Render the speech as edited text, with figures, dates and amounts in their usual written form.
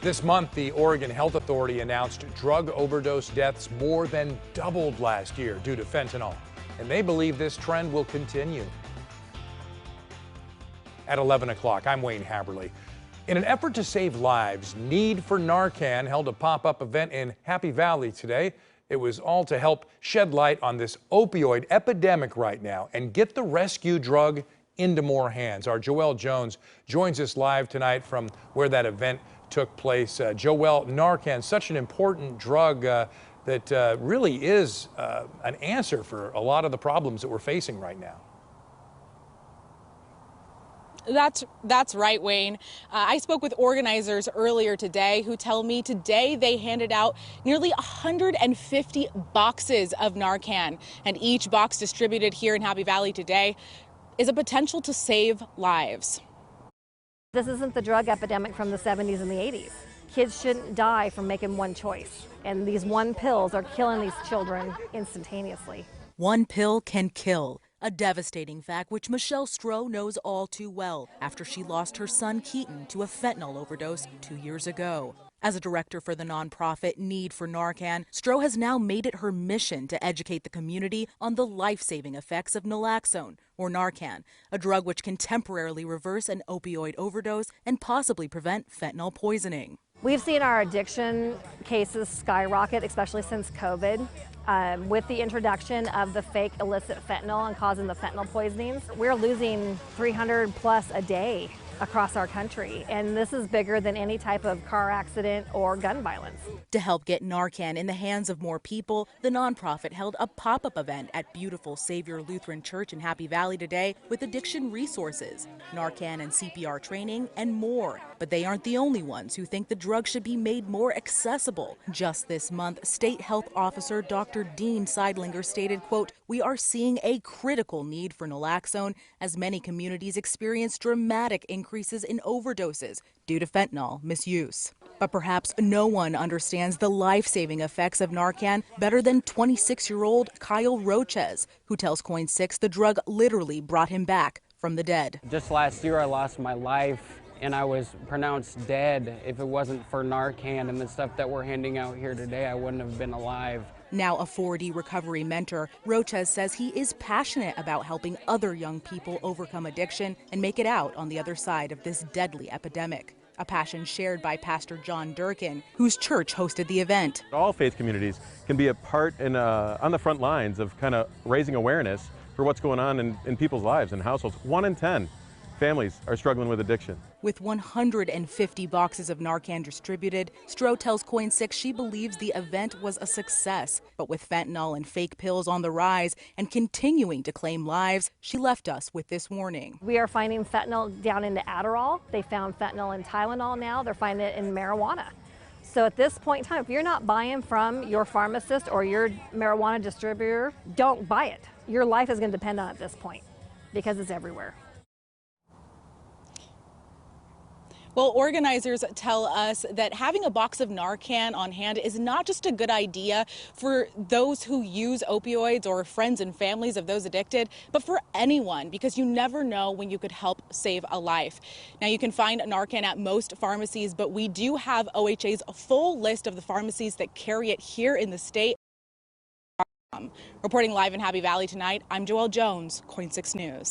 This month, the Oregon Health Authority announced drug overdose deaths more than doubled last year due to fentanyl, and they believe this trend will continue. At 11 o'clock, I'm Wayne Haberly. In an effort to save lives, Need for Narcan held a pop-up event in Happy Valley today. It was all to help shed light on this opioid epidemic right now and get the rescue drug into more hands. Our Joelle Jones joins us live tonight from where that event took place. Joelle, Narcan, such an important drug that really is an answer for a lot of the problems that we're facing right now. That's right, Wayne. I spoke with organizers earlier today who tell me today they handed out nearly 150 boxes of Narcan, and each box distributed here in Happy Valley today is a potential to save lives. This isn't the drug epidemic from the 70s and the 80s. Kids shouldn't die from making one choice, and these one pills are killing these children instantaneously. One pill can kill. A devastating fact which Michelle Stroh knows all too well after she lost her son Keaton to a fentanyl overdose 2 years ago. As a director for the nonprofit Need for Narcan, Stroh has now made it her mission to educate the community on the life-saving effects of naloxone, or Narcan, a drug which can temporarily reverse an opioid overdose and possibly prevent fentanyl poisoning. We've seen our addiction cases skyrocket, especially since COVID. With the introduction of the fake illicit fentanyl and causing the fentanyl poisonings, we're losing 300 plus a day across our country, and this is bigger than any type of car accident or gun violence. To help get Narcan in the hands of more people, the nonprofit held a pop-up event at beautiful Savior Lutheran Church in Happy Valley today with addiction resources, Narcan and CPR training, and more. But they aren't the only ones who think the drug should be made more accessible. Just this month, State Health Officer Dr. Dean Seidlinger stated, quote, "We are seeing a critical need for naloxone as many communities experience dramatic increases in overdoses due to fentanyl misuse." But perhaps no one understands the life-saving effects of Narcan better than 26-year-old Kyle Roches, who tells KOIN 6 the drug literally brought him back from the dead. Just last year I lost my life and I was pronounced dead. If it wasn't for Narcan and the stuff that we're handing out here today, I wouldn't have been alive. Now a 4D recovery mentor, Roches says he is passionate about helping other young people overcome addiction and make it out on the other side of this deadly epidemic. A passion shared by Pastor John Durkin, whose church hosted the event. All faith communities can be a part on the front lines of kind of raising awareness for what's going on in people's lives and households. 1 in 10 families are struggling with addiction. With 150 boxes of Narcan distributed, Stroh tells KOIN 6 she believes the event was a success. But with fentanyl and fake pills on the rise and continuing to claim lives, she left us with this warning. We are finding fentanyl down into Adderall. They found fentanyl in Tylenol now. They're finding it in marijuana. So at this point in time, if you're not buying from your pharmacist or your marijuana distributor, don't buy it. Your life is going to depend on it at this point because it's everywhere. Well, organizers tell us that having a box of Narcan on hand is not just a good idea for those who use opioids or friends and families of those addicted, but for anyone, because you never know when you could help save a life. Now, you can find Narcan at most pharmacies, but we do have OHA's full list of the pharmacies that carry it here in the state. Reporting live in Happy Valley tonight, I'm Joelle Jones, KOIN 6 News.